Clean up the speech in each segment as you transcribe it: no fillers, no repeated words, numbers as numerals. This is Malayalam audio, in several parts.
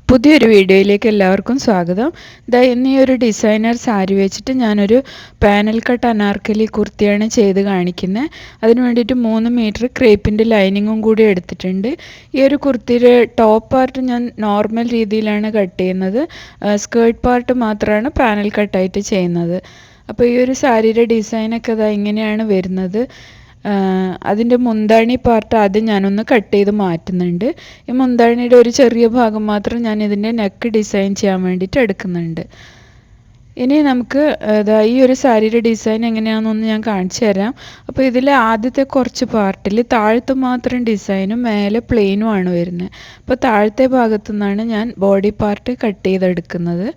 പുതിയൊരു വീഡിയോയിലേക്ക് എല്ലാവർക്കും സ്വാഗതം. ഇന്ന് ഈ ഒരു ഡിസൈനർ സാരി വെച്ചിട്ട് ഞാനൊരു പാനൽ കട്ട് അനാർക്കലി കുർത്തിയാണ് ചെയ്ത് കാണിക്കുന്നത്. അതിന് വേണ്ടിയിട്ട് 3 മീറ്റർ ക്രേപ്പിൻ്റെ ലൈനിങ്ങും കൂടി എടുത്തിട്ടുണ്ട്. ഈ ഒരു കുർത്തിയുടെ ടോപ്പ് പാർട്ട് ഞാൻ നോർമൽ രീതിയിലാണ് കട്ട് ചെയ്യുന്നത്. സ്കേർട്ട് പാർട്ട് മാത്രമാണ് പാനൽ കട്ടായിട്ട് ചെയ്യുന്നത്. അപ്പോൾ ഈ ഒരു സാരിയുടെ ഡിസൈനൊക്കെ ഇങ്ങനെയാണ് വരുന്നത്. അതിൻ്റെ മുന്താണി പാർട്ട് ആദ്യം ഞാനൊന്ന് കട്ട് ചെയ്ത് മാറ്റുന്നുണ്ട്. ഈ മുന്താണിയുടെ ഒരു ചെറിയ ഭാഗം മാത്രം ഞാൻ ഇതിൻ്റെ നെക്ക് ഡിസൈൻ ചെയ്യാൻ വേണ്ടിയിട്ട് എടുക്കുന്നുണ്ട്. ഇനി നമുക്ക് ഈ ഒരു സാരിയുടെ ഡിസൈൻ എങ്ങനെയാണെന്നൊന്ന് ഞാൻ കാണിച്ചു തരാം. അപ്പോൾ ഇതിൽ ആദ്യത്തെ കുറച്ച് പാർട്ടിൽ താഴത്ത് മാത്രം ഡിസൈനും മേലെ പ്ലെയിനുമാണ് വരുന്നത്. അപ്പോൾ താഴത്തെ ഭാഗത്തു നിന്നാണ് ഞാൻ ബോഡി പാർട്ട് കട്ട് ചെയ്തെടുക്കുന്നത്.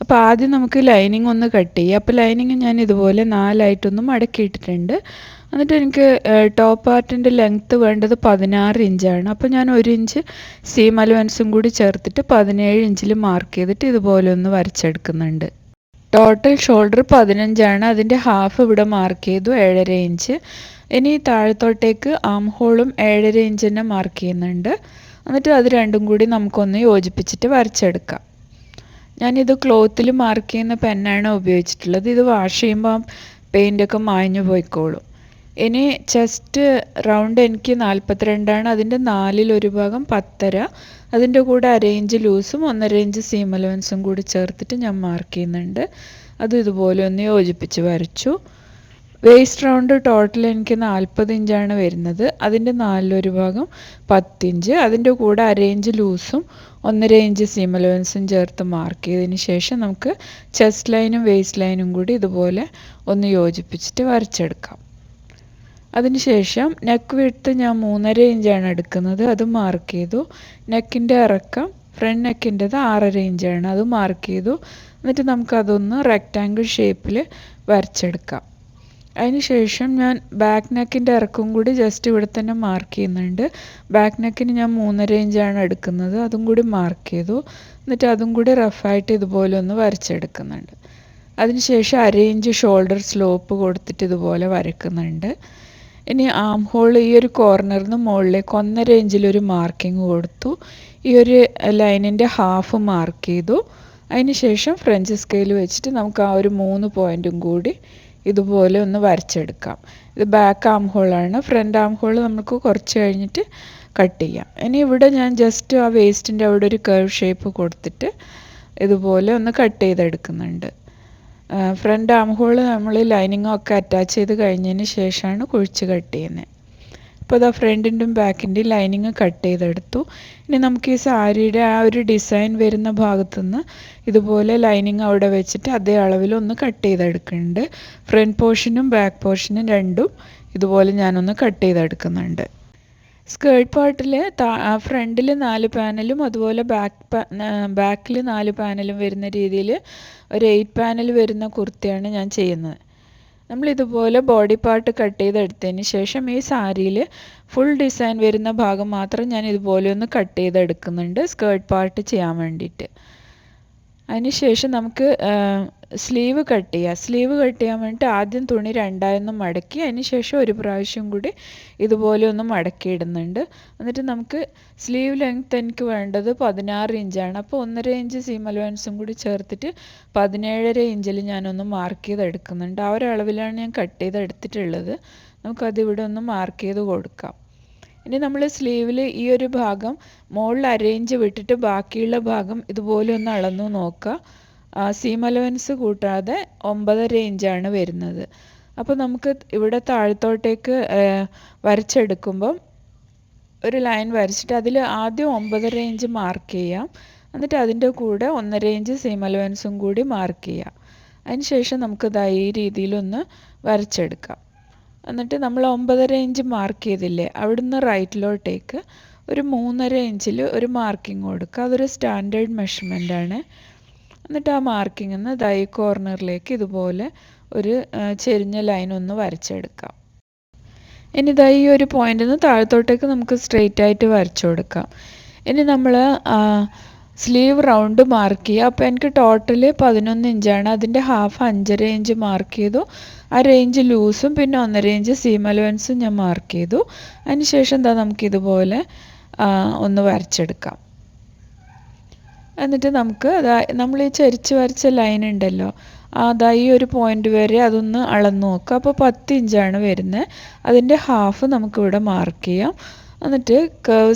അപ്പോൾ ആദ്യം നമുക്ക് ലൈനിങ് ഒന്ന് കട്ട് ചെയ്യാം. അപ്പോൾ ലൈനിങ് ഞാൻ ഇതുപോലെ 4ആയിട്ടൊന്ന് മടക്കിയിട്ടിട്ടുണ്ട്. എന്നിട്ട് എനിക്ക് ടോപ്പ് പാർട്ടിൻ്റെ ലെങ്ത്ത് വേണ്ടത് 16 ഇഞ്ചാണ്. അപ്പോൾ ഞാൻ 1 ഇഞ്ച് സീം അലവൻസും കൂടി ചേർത്തിട്ട് 17 ഇഞ്ചിൽ മാർക്ക് ചെയ്തിട്ട് ഇതുപോലെ ഒന്ന് വരച്ചെടുക്കുന്നുണ്ട്. Total shoulder 15ആണ്. അതിൻ്റെ ഹാഫ് ഇവിടെ മാർക്ക് ചെയ്തു 7.5 ഇഞ്ച്. ഇനി താഴത്തോട്ടേക്ക് ആം ഹോളും 7.5 ഇഞ്ച് തന്നെ മാർക്ക് ചെയ്യുന്നുണ്ട്. എന്നിട്ട് അത് രണ്ടും കൂടി നമുക്കൊന്ന് യോജിപ്പിച്ചിട്ട് വരച്ചെടുക്കാം. ഞാനിത് ക്ലോത്തിൽ മാർക്ക് ചെയ്യുന്ന പെന്നാണ് ഉപയോഗിച്ചിട്ടുള്ളത്. ഇത് വാഷ് ചെയ്യുമ്പോൾ പെയിൻ്റൊക്കെ മാഞ്ഞു പോയിക്കോളും. ഇനി ചെസ്റ്റ് റൗണ്ട് എനിക്ക് 42ആണ്. അതിൻ്റെ 1/4 ഭാഗം 10.5, അതിൻ്റെ കൂടെ 1/2 ഇഞ്ച് ലൂസും 1.5 ഇഞ്ച് സീം അലവൻസും കൂടി ചേർത്തിട്ട് ഞാൻ മാർക്ക് ചെയ്യുന്നുണ്ട്. അത് ഇതുപോലെ ഒന്ന് യോജിപ്പിച്ച് വരച്ചു. വേസ്റ്റ് റൗണ്ട് ടോട്ടൽ എനിക്ക് 40 ഇഞ്ചാണ് വരുന്നത്. അതിൻ്റെ 1/4 ഭാഗം 10 ഇഞ്ച്, അതിൻ്റെ കൂടെ 1/2 ഇഞ്ച് ലൂസും 1.5 ഇഞ്ച് സീം അലവൻസും ചേർത്ത് മാർക്ക് ചെയ്തതിന് ശേഷം നമുക്ക് ചെസ്റ്റ് ലൈനും വേസ്റ്റ് ലൈനും കൂടി ഇതുപോലെ ഒന്ന് യോജിപ്പിച്ചിട്ട് വരച്ചെടുക്കാം. അതിനുശേഷം നെക്ക് വിഡ്ത്ത് ഞാൻ 3.5 ഇഞ്ചാണ് എടുക്കുന്നത്. അത് മാർക്ക് ചെയ്തു. നെക്കിൻ്റെ ഇറക്കം ഫ്രണ്ട് നെക്കിൻ്റെത് 6.5 ഇഞ്ചാണ്. അത് മാർക്ക് ചെയ്തു. എന്നിട്ട് നമുക്കതൊന്ന് റെക്റ്റാങ്കിൾ ഷേപ്പിൽ വരച്ചെടുക്കാം. അതിനുശേഷം ഞാൻ ബാക്ക് നെക്കിൻ്റെ ഇറക്കം കൂടി ജസ്റ്റ് ഇവിടെ തന്നെ മാർക്ക് ചെയ്യുന്നുണ്ട്. ബാക്ക് നെക്കിന് ഞാൻ 3.5 ഇഞ്ചാണ് എടുക്കുന്നത്. അതും കൂടി മാർക്ക് ചെയ്തു. എന്നിട്ട് അതും കൂടി റഫായിട്ട് ഇതുപോലെ ഒന്ന് വരച്ചെടുക്കുന്നുണ്ട്. അതിനുശേഷം 1/2 ഇഞ്ച് ഷോൾഡർ സ്ലോപ്പ് കൊടുത്തിട്ട് ഇതുപോലെ വരയ്ക്കുന്നുണ്ട്. ഇനി ആം ഹോൾ ഈ ഒരു കോർണറിൽ നിന്ന് മുകളിലേക്ക് 1.5 ഇഞ്ചിലൊരു മാർക്കിങ് കൊടുത്തു. ഈ ഒരു ലൈനിൻ്റെ ഹാഫ് മാർക്ക് ചെയ്തു. അതിന് ശേഷം ഫ്രഞ്ച് സ്കെയിൽ വെച്ചിട്ട് നമുക്ക് ആ ഒരു 3 പോയിൻറ്റും കൂടി ഇതുപോലെ ഒന്ന് വരച്ചെടുക്കാം. ഇത് ബാക്ക് ആം ഹോളാണ്. ഫ്രണ്ട് ആം ഹോൾ നമുക്ക് കുറച്ച് കഴിഞ്ഞിട്ട് കട്ട് ചെയ്യാം. ഇനി ഇവിടെ ഞാൻ ജസ്റ്റ് ആ വേസ്റ്റിൻ്റെ അവിടെ ഒരു കർവ് ഷേപ്പ് കൊടുത്തിട്ട് ഇതുപോലെ ഒന്ന് കട്ട് ചെയ്തെടുക്കുന്നുണ്ട്. ഫ്രണ്ട് ആം ഹോൾ നമ്മൾ ലൈനിങ്ങൊക്കെ അറ്റാച്ച് ചെയ്ത് കഴിഞ്ഞതിന് ശേഷമാണ് കുഴിച്ച് കട്ട് ചെയ്യുന്നത്. അപ്പോൾ അതാ ഫ്രണ്ടിൻ്റെയും ബാക്കിൻ്റെയും ലൈനിങ് കട്ട് ചെയ്തെടുത്തു. ഇനി നമുക്ക് ഈ സാരിയുടെ ആ ഒരു ഡിസൈൻ വരുന്ന ഭാഗത്തുനിന്ന് ഇതുപോലെ ലൈനിങ് അവിടെ വെച്ചിട്ട് അതേ അളവിൽ ഒന്ന് കട്ട് ചെയ്തെടുക്കുന്നുണ്ട്. ഫ്രണ്ട് പോർഷനും ബാക്ക് പോർഷനും രണ്ടും ഇതുപോലെ ഞാനൊന്ന് കട്ട് ചെയ്തെടുക്കുന്നുണ്ട്. സ്കേർട്ട് പാർട്ടിൽ ഫ്രണ്ടിൽ 4 പാനലും അതുപോലെ ബാക്കിൽ 4 പാനലും വരുന്ന രീതിയിൽ ഒരു 8 പാനൽ വരുന്ന കുർത്തിയാണ് ഞാൻ ചെയ്യുന്നത്. നമ്മളിതുപോലെ ബോഡി പാർട്ട് കട്ട് ചെയ്തെടുത്തതിന് ശേഷം ഈ സാരിയിൽ ഫുൾ ഡിസൈൻ വരുന്ന ഭാഗം മാത്രം ഞാൻ ഇതുപോലെ ഒന്ന് കട്ട് ചെയ്തെടുക്കുന്നുണ്ട് സ്കേർട്ട് പാർട്ട് ചെയ്യാൻ വേണ്ടിയിട്ട്. അതിനുശേഷം നമുക്ക് സ്ലീവ് കട്ട് ചെയ്യാം. സ്ലീവ് കട്ട് ചെയ്യാൻ വേണ്ടിയിട്ട് ആദ്യം തുണി 2 മടക്കി അതിന് ശേഷം ഒരു പ്രാവശ്യം കൂടി ഇതുപോലെ ഒന്ന് മടക്കി ഇടുന്നുണ്ട്. എന്നിട്ട് നമുക്ക് സ്ലീവ് ലെങ്ത്ത് എനിക്ക് വേണ്ടത് 16 ഇഞ്ചാണ്. അപ്പോൾ 1.5 ഇഞ്ച് സീം അലവൻസും കൂടി ചേർത്തിട്ട് 17.5 ഇഞ്ചിൽ ഞാനൊന്ന് മാർക്ക് ചെയ്തെടുക്കുന്നുണ്ട്. ആ ഒരു അളവിലാണ് ഞാൻ കട്ട് ചെയ്തെടുത്തിട്ടുള്ളത്. നമുക്കതിവിടെ ഒന്ന് മാർക്ക് ചെയ്ത് കൊടുക്കാം. ഇനി നമ്മൾ സ്ലീവിൽ ഈ ഒരു ഭാഗം മുകളിൽ 1/2 ഇഞ്ച് വിട്ടിട്ട് ബാക്കിയുള്ള ഭാഗം ഇതുപോലെ ഒന്ന് അളന്നു നോക്കുക. സീം അലവൻസ് കൂട്ടാതെ 9.5 ഇഞ്ചാണ് വരുന്നത്. അപ്പോൾ നമുക്ക് ഇവിടെ താഴത്തോട്ടേക്ക് വരച്ചെടുക്കുമ്പം ഒരു ലൈൻ വരച്ചിട്ട് അതിൽ ആദ്യം 9.5 ഇഞ്ച് മാർക്ക് ചെയ്യാം. എന്നിട്ട് അതിൻ്റെ കൂടെ 1.5 ഇഞ്ച് സീം അലവൻസും കൂടി മാർക്ക് ചെയ്യാം. അതിന് ശേഷം നമുക്ക് ഈ രീതിയിലൊന്ന് വരച്ചെടുക്കാം. എന്നിട്ട് നമ്മൾ 9.5 ഇഞ്ച് മാർക്ക് ചെയ്തില്ലേ, അവിടുന്ന് റൈറ്റിലോട്ടേക്ക് ഒരു 3.5 ഇഞ്ചിൽ ഒരു മാർക്കിംഗ് കൊടുക്കുക. അതൊരു സ്റ്റാൻഡേർഡ് മെഷർമെൻ്റാണ്. എന്നിട്ട് ആ മാർക്കിങ്ങിൽ നിന്ന് ഈ കോർണറിലേക്ക് ഇതുപോലെ ഒരു ചെരിഞ്ഞ ലൈൻ ഒന്ന് വരച്ചെടുക്കാം. ഇനി ഈ ഒരു പോയിന്റിൽ നിന്ന് താഴത്തോട്ടേക്ക് നമുക്ക് സ്ട്രെയിറ്റ് ആയിട്ട് വരച്ചു കൊടുക്കാം. ഇനി നമ്മൾ സ്ലീവ് റൗണ്ട് മാർക്ക് ചെയ്യുക. അപ്പോൾ എനിക്ക് ടോട്ടൽ 11 ഇഞ്ചാണ്. അതിൻ്റെ ഹാഫ് 5.5 ഇഞ്ച് മാർക്ക് ചെയ്തു. 1/2 ഇഞ്ച് ലൂസും പിന്നെ 1.5 ഇഞ്ച് സീം അലവൻസും ഞാൻ മാർക്ക് ചെയ്തു. അതിന് ശേഷം നമുക്കിതുപോലെ ഒന്ന് വരച്ചെടുക്കാം. എന്നിട്ട് നമുക്ക് നമ്മൾ ഈ ചരിച്ച് വരച്ച ലൈൻ ഉണ്ടല്ലോ, അതാ ഈ ഒരു പോയിന്റ് വരെ അതൊന്ന് അളന്ന് നോക്കുക. അപ്പോൾ 10 ഇഞ്ചാണ് വരുന്നത്. അതിൻ്റെ ഹാഫ് നമുക്കിവിടെ മാർക്ക് ചെയ്യാം. എന്നിട്ട് കേവ്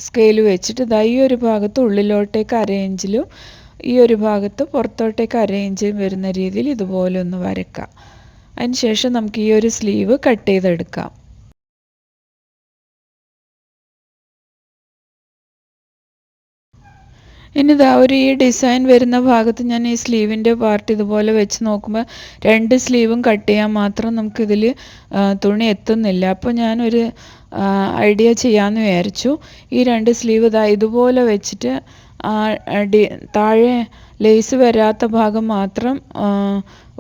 സ്കെയിൽ വെച്ചിട്ട് ഈ ഒരു ഭാഗത്ത് ഉള്ളിലോട്ടേക്ക് 1/2 ഇഞ്ചിലും ഈ ഒരു ഭാഗത്ത് പുറത്തോട്ടേക്ക് 1/2 ഇഞ്ചും വരുന്ന രീതിയിൽ ഇതുപോലെ ഒന്ന് വരക്കാം. അതിന് ശേഷം നമുക്ക് ഈ ഒരു സ്ലീവ് കട്ട് ചെയ്തെടുക്കാം. ഇനി ഈ ഡിസൈൻ വരുന്ന ഭാഗത്ത് ഞാൻ ഈ സ്ലീവിൻ്റെ പാർട്ട് ഇതുപോലെ വെച്ച് നോക്കുമ്പോൾ 2 സ്ലീവും കട്ട് ചെയ്യാൻ മാത്രം നമുക്കിതിൽ തുണി എത്തുന്നില്ല. അപ്പോൾ ഞാനൊരു ഐഡിയ ചെയ്യാമെന്ന് വിചാരിച്ചു. ഈ 2 സ്ലീവ് ഇതുപോലെ വെച്ചിട്ട് താഴെ ലേസ് വരാത്ത ഭാഗം മാത്രം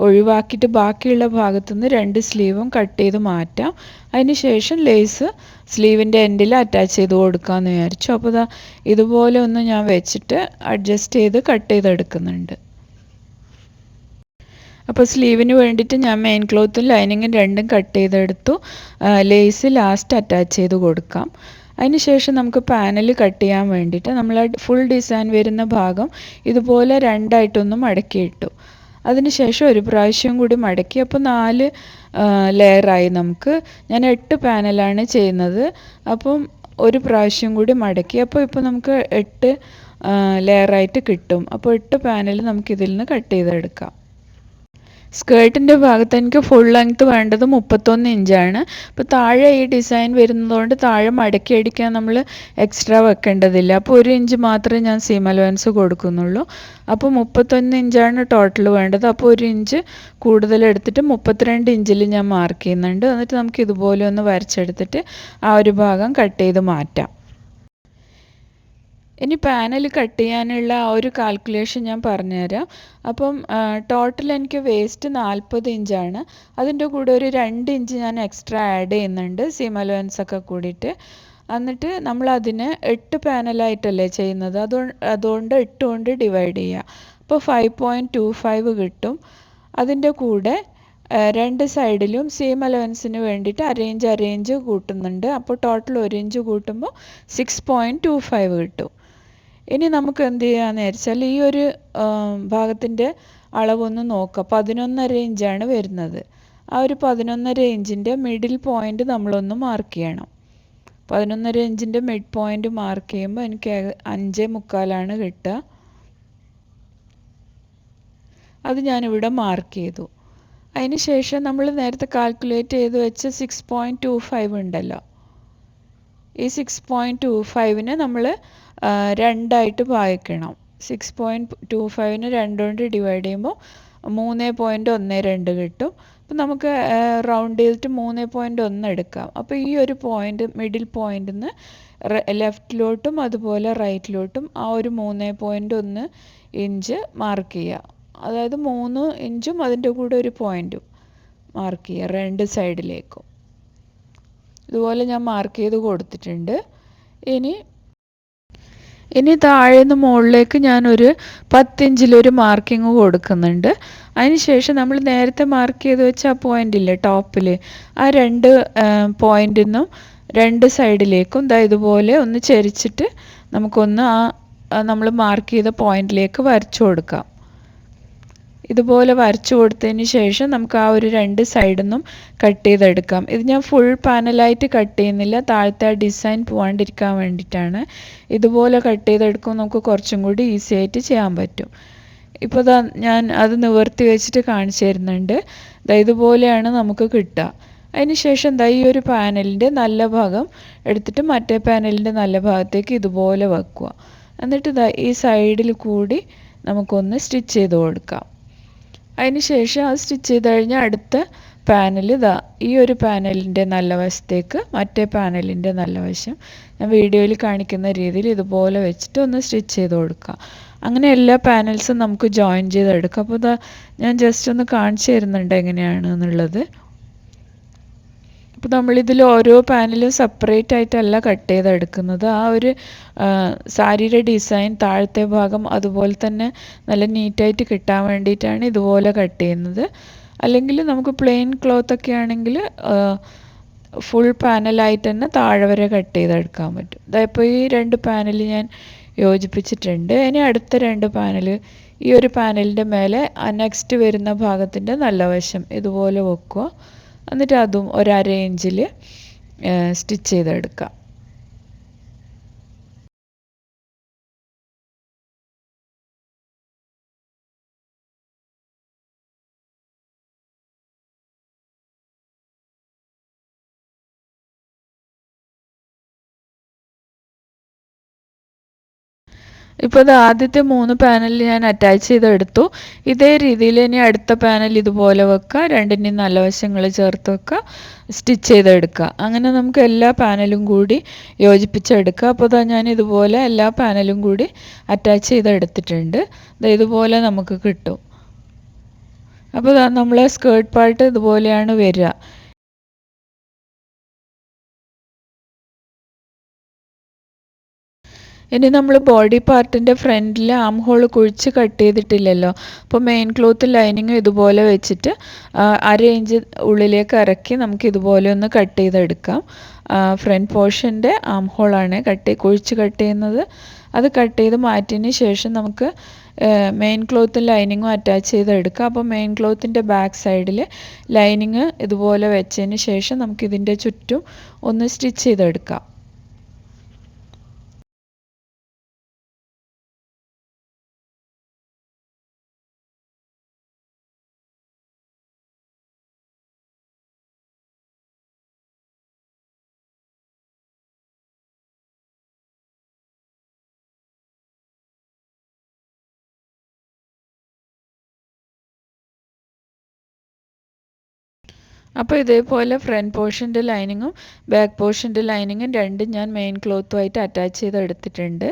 ഒഴിവാക്കിയിട്ട് ബാക്കിയുള്ള ഭാഗത്തുനിന്ന് 2 സ്ലീവും കട്ട് ചെയ്ത് മാറ്റാം. അതിന് ശേഷം ലേസ് സ്ലീവിൻ്റെ എൻഡിൽ അറ്റാച്ച് ചെയ്ത് കൊടുക്കാമെന്ന് വിചാരിച്ചു. അപ്പോൾ ഇതുപോലെ ഒന്ന് ഞാൻ വെച്ചിട്ട് അഡ്ജസ്റ്റ് ചെയ്ത് കട്ട് ചെയ്തെടുക്കുന്നുണ്ട്. അപ്പോൾ സ്ലീവിന് വേണ്ടിയിട്ട് ഞാൻ മെയിൻ ക്ലോത്തും ലൈനിങ്ങും രണ്ടും കട്ട് ചെയ്തെടുത്തു. ലേസ് ലാസ്റ്റ് അറ്റാച്ച് ചെയ്ത് കൊടുക്കാം. അതിന് ശേഷം നമുക്ക് പാനൽ കട്ട് ചെയ്യാൻ വേണ്ടിയിട്ട് നമ്മൾ ഫുൾ ഡിസൈൻ വരുന്ന ഭാഗം ഇതുപോലെ രണ്ടായിട്ടൊന്ന് മടക്കിയിട്ടു. അതിന് ശേഷം ഒരു പ്രാവശ്യം കൂടി മടക്കി. അപ്പോൾ 4 ലെയറായി നമുക്ക്. ഞാൻ 8 പാനലാണ് ചെയ്യുന്നത്. അപ്പം ഒരു പ്രാവശ്യം കൂടി മടക്കി. അപ്പോൾ നമുക്ക് 8 ലെയറായിട്ട് കിട്ടും. അപ്പോൾ 8 പാനൽ നമുക്കിതിൽ നിന്ന് കട്ട് ചെയ്തെടുക്കാം. സ്കേർട്ടിൻ്റെ ഭാഗത്ത് എനിക്ക് ഫുൾ ലെങ്ത്ത് വേണ്ടത് 31 ഇഞ്ചാണ്. അപ്പോൾ താഴെ ഈ ഡിസൈൻ വരുന്നതുകൊണ്ട് താഴെ മടക്കി അടിക്കാൻ നമ്മൾ എക്സ്ട്രാ വെക്കേണ്ടതില്ല. അപ്പോൾ 1 ഇഞ്ച് മാത്രമേ ഞാൻ സീം അലവൻസ് കൊടുക്കുന്നുള്ളൂ. അപ്പോൾ 31 ഇഞ്ചാണ് ടോട്ടൽ വേണ്ടത്. അപ്പോൾ 1 ഇഞ്ച് കൂടുതൽ എടുത്തിട്ട് 32 ഇഞ്ചിൽ ഞാൻ മാർക്ക് ചെയ്യുന്നുണ്ട്. എന്നിട്ട് നമുക്ക് ഇതുപോലെ ഒന്ന് വരച്ചെടുത്തിട്ട് ആ ഒരു ഭാഗം കട്ട് ചെയ്ത് മാറ്റാം. ഇനി പാനൽ കട്ട് ചെയ്യാനുള്ള ആ ഒരു കാൽക്കുലേഷൻ ഞാൻ പറഞ്ഞുതരാം. അപ്പം ടോട്ടൽ എനിക്ക് വേസ്റ്റ് 40 ഇഞ്ചാണ്. അതിൻ്റെ കൂടെ ഒരു 2 ഇഞ്ച് ഞാൻ എക്സ്ട്രാ ആഡ് ചെയ്യുന്നുണ്ട്, സീം അലവൻസ് ഒക്കെ കൂടിയിട്ട്. എന്നിട്ട് നമ്മളതിനെ 8 പാനലായിട്ടല്ലേ ചെയ്യുന്നത്, അതുകൊണ്ട് 8 കൊണ്ട് ഡിവൈഡ് ചെയ്യുക. അപ്പോൾ 5.25 കിട്ടും. അതിൻ്റെ കൂടെ 2 സൈഡിലും സീം അലവൻസിന് വേണ്ടിയിട്ട് അരയിഞ്ച് കൂട്ടുന്നുണ്ട്. അപ്പോൾ ടോട്ടൽ 1 ഇഞ്ച് കൂട്ടുമ്പോൾ 6.25 കിട്ടും. ഇനി നമുക്ക് എന്ത് ചെയ്യാന്ന് വെച്ചാൽ ഈ ഒരു ഭാഗത്തിൻ്റെ അളവൊന്ന് നോക്കാം. 11.5 ഇഞ്ചാണ് വരുന്നത്. ആ ഒരു 11.5 ഇഞ്ചിൻ്റെ മിഡിൽ പോയിൻ്റ് നമ്മളൊന്ന് മാർക്ക് ചെയ്യണം. 11.5 ഇഞ്ചിൻ്റെ മിഡ് പോയിൻ്റ് മാർക്ക് ചെയ്യുമ്പോൾ എനിക്ക് 5.25 കിട്ടുക. അത് ഞാനിവിടെ മാർക്ക് ചെയ്തു. അതിന് ശേഷം നമ്മൾ നേരത്തെ കാൽക്കുലേറ്റ് ചെയ്ത് വെച്ച് 6.25 ഉണ്ടല്ലോ, ഈ 6.25നെ നമ്മൾ 2ആയിട്ട് ഭാഗിക്കണം. 6.25നെ 2 കൊണ്ട് ഡിവൈഡ് ചെയ്യുമ്പോൾ 3.12 കിട്ടും. അപ്പോൾ നമുക്ക് റൗണ്ട് ചെയ്തിട്ട് 3.1 എടുക്കാം. അപ്പോൾ ഈ ഒരു പോയിൻ്റ് മിഡിൽ പോയിൻ്റിൽ നിന്ന് ലെഫ്റ്റിലോട്ടും അതുപോലെ റൈറ്റിലോട്ടും ആ ഒരു 3.1 ഇഞ്ച് മാർക്ക് ചെയ്യുക. അതായത് 3 ഇഞ്ചും അതിൻ്റെ കൂടെ ഒരു പോയിൻറ്റും മാർക്ക് ചെയ്യുക 2 സൈഡിലേക്കും. ഇതുപോലെ ഞാൻ മാർക്ക് ചെയ്ത് കൊടുത്തിട്ടുണ്ട്. ഇനി താഴെ നിന്ന് മുകളിലേക്ക് ഞാനൊരു 10 ഇഞ്ചിലൊരു മാർക്കിങ് കൊടുക്കുന്നുണ്ട്. അതിന് ശേഷം നമ്മൾ നേരത്തെ മാർക്ക് ചെയ്ത് വെച്ച ആ പോയിൻ്റ് ഇല്ലേ ടോപ്പിൽ, ആ 2 പോയിൻ്റിൽ നിന്നും 2 സൈഡിലേക്കും ഇതുപോലെ ഒന്ന് ചെരിച്ചിട്ട് നമുക്കൊന്ന് നമ്മൾ മാർക്ക് ചെയ്ത പോയിന്റിലേക്ക് വരച്ചു കൊടുക്കാം. ഇതുപോലെ വരച്ചു കൊടുത്തതിന് ശേഷം നമുക്ക് ആ ഒരു 2 സൈഡിൽ നിന്നും കട്ട് ചെയ്തെടുക്കാം. ഇത് ഞാൻ ഫുൾ പാനലായിട്ട് കട്ട് ചെയ്യുന്നില്ല, താഴത്തെ ആ ഡിസൈൻ പോകാണ്ടിരിക്കാൻ വേണ്ടിയിട്ടാണ്. ഇതുപോലെ കട്ട് ചെയ്തെടുക്കുമ്പോൾ നമുക്ക് കുറച്ചും കൂടി ഈസി ആയിട്ട് ചെയ്യാൻ പറ്റും. ഇപ്പോൾ ഞാൻ അത് നിവർത്തി വെച്ചിട്ട് കാണിച്ചു തരുന്നുണ്ട്. ഇതുപോലെയാണ് നമുക്ക് കിട്ടുക. അതിന് ശേഷം ഈ ഒരു പാനലിൻ്റെ നല്ല ഭാഗം എടുത്തിട്ട് മറ്റേ പാനലിൻ്റെ നല്ല ഭാഗത്തേക്ക് ഇതുപോലെ വെക്കുക. എന്നിട്ട് ഈ സൈഡിൽ കൂടി നമുക്കൊന്ന് സ്റ്റിച്ച് ചെയ്ത് കൊടുക്കാം. അതിന് ശേഷം അത് സ്റ്റിച്ച് ചെയ്ത് കഴിഞ്ഞാൽ അടുത്ത പാനൽ ഈ ഒരു പാനലിൻ്റെ നല്ല വശത്തേക്ക് മറ്റേ പാനലിൻ്റെ നല്ല വശം ഞാൻ വീഡിയോയിൽ കാണിക്കുന്ന രീതിയിൽ ഇതുപോലെ വെച്ചിട്ട് ഒന്ന് സ്റ്റിച്ച് ചെയ്ത് കൊടുക്കുക. അങ്ങനെ എല്ലാ പാനൽസും നമുക്ക് ജോയിൻ ചെയ്തെടുക്കാം. അപ്പോൾ ഞാൻ ജസ്റ്റ് ഒന്ന് കാണിച്ചു തരുന്നുണ്ട് എങ്ങനെയാണ് എന്നുള്ളത്. അപ്പോൾ നമ്മളിതിൽ ഓരോ പാനലും സെപ്പറേറ്റ് ആയിട്ടല്ല കട്ട് ചെയ്തെടുക്കുന്നത്. ആ ഒരു സാരിയുടെ ഡിസൈൻ താഴത്തെ ഭാഗം അതുപോലെ തന്നെ നല്ല നീറ്റായിട്ട് കിട്ടാൻ വേണ്ടിയിട്ടാണ് ഇതുപോലെ കട്ട് ചെയ്യുന്നത്. അല്ലെങ്കിൽ നമുക്ക് പ്ലെയിൻ ക്ലോത്തൊക്കെ ആണെങ്കിൽ ഫുൾ പാനലായിട്ട് തന്നെ താഴെ വരെ കട്ട് ചെയ്തെടുക്കാൻ പറ്റും. ഇപ്പോൾ ഈ 2 പാനൽ ഞാൻ യോജിപ്പിച്ചിട്ടുണ്ട്. ഇനി അടുത്ത 2 പാനൽ, ഈ ഒരു പാനലിൻ്റെ മേലെ നെക്സ്റ്റ് വരുന്ന ഭാഗത്തിൻ്റെ നല്ല വശം ഇതുപോലെ വെക്കുക. എന്നിട്ട് അതും ഒരു 1/2 ഇഞ്ചിൽ സ്റ്റിച്ച് ചെയ്തെടുക്കാം. ഇപ്പോൾ ഇത് ആദ്യത്തെ 3 പാനൽ ഞാൻ അറ്റാച്ച് ചെയ്തെടുത്തു. ഇതേ രീതിയിൽ ഇനി അടുത്ത പാനൽ ഇതുപോലെ വെക്കുക, രണ്ടിൻ്റെയും നല്ല വശങ്ങൾ ചേർത്ത് വെക്കുക, സ്റ്റിച്ച് ചെയ്തെടുക്കുക. അങ്ങനെ നമുക്ക് എല്ലാ പാനലും കൂടി യോജിപ്പിച്ചെടുക്കുക. അപ്പോൾ ഇതാ ഞാൻ ഇതുപോലെ എല്ലാ പാനലും കൂടി അറ്റാച്ച് ചെയ്തെടുത്തിട്ടുണ്ട്. ഇതുപോലെ നമുക്ക് കിട്ടും. അപ്പോൾ നമ്മളെ സ്കേർട്ട് പാർട്ട് ഇതുപോലെയാണ് വരിക. ഇനി നമ്മൾ ബോഡി പാർട്ടിൻ്റെ ഫ്രണ്ടിൽ ആം ഹോൾ കുഴിച്ച് കട്ട് ചെയ്തിട്ടില്ലല്ലോ. അപ്പോൾ മെയിൻ ക്ലോത്ത് ലൈനിങ് ഇതുപോലെ വെച്ചിട്ട് 1/2 ഇഞ്ച് ഉള്ളിലേക്ക് ഇറക്കി നമുക്ക് ഇതുപോലെ ഒന്ന് കട്ട് ചെയ്തെടുക്കാം. ഫ്രണ്ട് പോർഷൻ്റെ ആം ഹോളാണ് കുഴിച്ച് കട്ട് ചെയ്യുന്നത്. അത് കട്ട് ചെയ്ത് മാറ്റിയതിന് ശേഷം നമുക്ക് മെയിൻ ക്ലോത്തും ലൈനിങ്ങും അറ്റാച്ച് ചെയ്തെടുക്കാം. അപ്പോൾ മെയിൻ ക്ലോത്തിൻ്റെ ബാക്ക് സൈഡിൽ ലൈനിങ് ഇതുപോലെ വെച്ചതിന് ശേഷം നമുക്കിതിൻ്റെ ചുറ്റും ഒന്ന് സ്റ്റിച്ച് ചെയ്തെടുക്കാം. അപ്പോൾ ഇതേപോലെ ഫ്രണ്ട് പോർഷൻ്റെ ലൈനിങ്ങും ബാക്ക് പോർഷൻ്റെ ലൈനിങ്ങും രണ്ടും ഞാൻ മെയിൻ ക്ലോത്തുമായിട്ട് അറ്റാച്ച് ചെയ്തെടുത്തിട്ടുണ്ട്.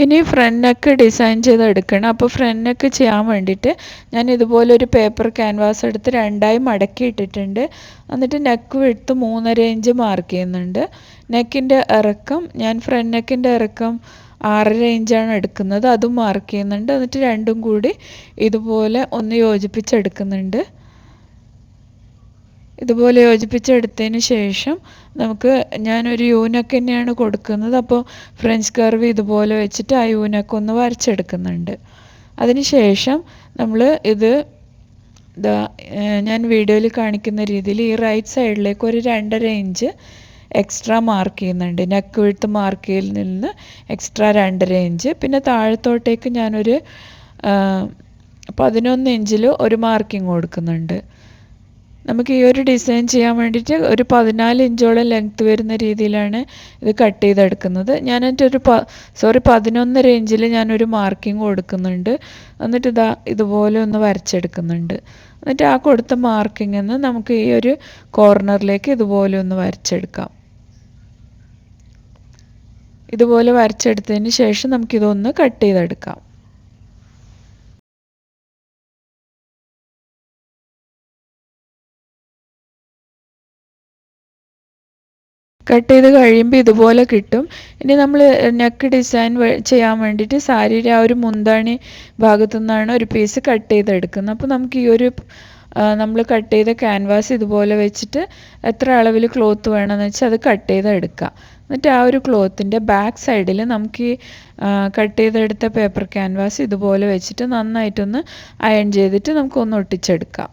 ഇനി ഫ്രണ്ട് നെക്ക് ഡിസൈൻ ചെയ്തെടുക്കണം. അപ്പോൾ ഫ്രണ്ട് നെക്ക് ചെയ്യാൻ വേണ്ടിയിട്ട് ഞാൻ ഇതുപോലെ ഒരു പേപ്പർ ക്യാൻവാസ് എടുത്ത് 2ആയി മടക്കി ഇട്ടിട്ടുണ്ട്. എന്നിട്ട് നെക്ക് വിഡ്ത്ത് 3.5 ഇഞ്ച് മാർക്ക് ചെയ്യുന്നുണ്ട്. നെക്കിൻ്റെ ഇറക്കം ഞാൻ ഫ്രണ്ട് നെക്കിൻ്റെ ഇറക്കം 6.5 ഇഞ്ചാണ് എടുക്കുന്നത്, അതും മാർക്ക് ചെയ്യുന്നുണ്ട്. എന്നിട്ട് രണ്ടും കൂടി ഇതുപോലെ ഒന്ന് യോജിപ്പിച്ചെടുക്കുന്നുണ്ട്. ഇതുപോലെ യോജിപ്പിച്ചെടുത്തതിന് ശേഷം ഞാനൊരു യൂനക്ക് തന്നെയാണ് കൊടുക്കുന്നത്. അപ്പോൾ ഫ്രഞ്ച് കർവ് ഇതുപോലെ വെച്ചിട്ട് ആ യൂനക്ക് ഒന്ന് വരച്ചെടുക്കുന്നുണ്ട്. അതിന് ശേഷം നമ്മൾ ഞാൻ വീഡിയോയിൽ കാണിക്കുന്ന രീതിയിൽ ഈ റൈറ്റ് സൈഡിലേക്ക് ഒരു 2.5 ഇഞ്ച് എക്സ്ട്രാ മാർക്ക് ചെയ്യുന്നുണ്ട്. നെക്ക് വിഡ്ത്ത് മാർക്ക് ചെയ്യലിൽ നിന്ന് എക്സ്ട്രാ 2.5 ഇഞ്ച്. പിന്നെ താഴത്തോട്ടേക്ക് ഞാനൊരു 11 ഇഞ്ചിൽ ഒരു മാർക്കിംഗ് കൊടുക്കുന്നുണ്ട്. നമുക്ക് ഈ ഒരു ഡിസൈൻ ചെയ്യാൻ വേണ്ടിയിട്ട് ഒരു 14 ഇഞ്ചോളം ലെങ്ത്ത് വരുന്ന രീതിയിലാണ് ഇത് കട്ട് ചെയ്തെടുക്കുന്നത്. ഞാനെൻ്റെ 11.5 ഇഞ്ചിൽ ഞാനൊരു മാർക്കിംഗ് കൊടുക്കുന്നുണ്ട്. എന്നിട്ട് ഇതുപോലെ ഒന്ന് വരച്ചെടുക്കുന്നുണ്ട്. എന്നിട്ട് ആ കൊടുത്ത മാർക്കിങ്ങിൽ നിന്ന് നമുക്ക് ഈ ഒരു കോർണറിലേക്ക് ഇതുപോലെ ഒന്ന് വരച്ചെടുക്കാം. ഇതുപോലെ വരച്ചെടുത്തതിന് ശേഷം നമുക്കിതൊന്ന് കട്ട് ചെയ്തെടുക്കാം. കട്ട് ചെയ്ത് കഴിയുമ്പോൾ ഇതുപോലെ കിട്ടും. ഇനി നമ്മൾ നെക്ക് ഡിസൈൻ ചെയ്യാൻ വേണ്ടിയിട്ട് സാരിയുടെ ആ ഒരു മുന്താണി ഭാഗത്തു നിന്നാണ് ഒരു പീസ് കട്ട് ചെയ്തെടുക്കുന്നത്. അപ്പോൾ നമുക്ക് ഈ ഒരു നമ്മൾ കട്ട് ചെയ്ത ക്യാൻവാസ് ഇതുപോലെ വെച്ചിട്ട് എത്ര അളവിൽ ക്ലോത്ത് വേണമെന്ന് വെച്ചാൽ അത് കട്ട് ചെയ്തെടുക്കുക. എന്നിട്ട് ആ ഒരു ക്ലോത്തിൻ്റെ ബാക്ക് സൈഡിൽ നമുക്ക് ഈ കട്ട് ചെയ്തെടുത്ത പേപ്പർ ക്യാൻവാസ് ഇതുപോലെ വെച്ചിട്ട് നന്നായിട്ടൊന്ന് അയൺ ചെയ്തിട്ട് നമുക്കൊന്ന് ഒട്ടിച്ചെടുക്കാം.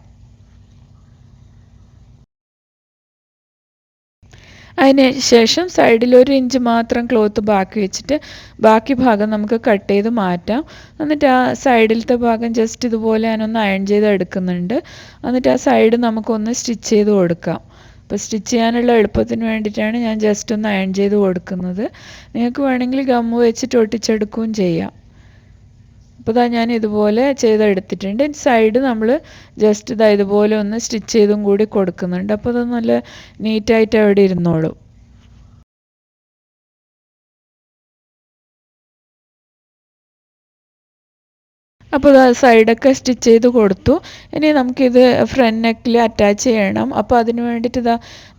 അതിന് ശേഷം സൈഡിൽ 1 ഇഞ്ച് മാത്രം ക്ലോത്ത് ബാക്കി വെച്ചിട്ട് ബാക്കി ഭാഗം നമുക്ക് കട്ട് ചെയ്ത് മാറ്റാം. എന്നിട്ട് ആ സൈഡിലത്തെ ഭാഗം ജസ്റ്റ് ഇതുപോലെ ഞാനൊന്ന് അയൺ ചെയ്ത് എടുക്കുന്നുണ്ട്. എന്നിട്ട് ആ സൈഡ് നമുക്കൊന്ന് സ്റ്റിച്ച് ചെയ്ത് കൊടുക്കാം. അപ്പോൾ സ്റ്റിച്ച് ചെയ്യാനുള്ള എളുപ്പത്തിന് വേണ്ടിയിട്ടാണ് ഞാൻ ജസ്റ്റ് ഒന്ന് അയൺ ചെയ്ത് കൊടുക്കുന്നത്. നിങ്ങൾക്ക് വേണമെങ്കിൽ ഗമ്മ് വെച്ചിട്ട് ഒട്ടിച്ചെടുക്കുകയും ചെയ്യാം. അപ്പോൾ ഞാൻ ഇതുപോലെ ചെയ്തെടുത്തിട്ടുണ്ട്. സൈഡ് നമ്മൾ ജസ്റ്റ് ഇതുപോലെ ഒന്ന് സ്റ്റിച്ച് ചെയ്തും കൂടി കൊടുക്കുന്നുണ്ട്. അപ്പോൾ അത് നല്ല നീറ്റായിട്ട് അവിടെ ഇരുന്നോളും. അപ്പോൾ സൈഡൊക്കെ സ്റ്റിച്ച് ചെയ്ത് കൊടുത്തു. ഇനി നമുക്കിത് ഫ്രണ്ട് നെക്കിൽ അറ്റാച്ച് ചെയ്യണം. അപ്പോൾ അതിന് വേണ്ടിയിട്ട്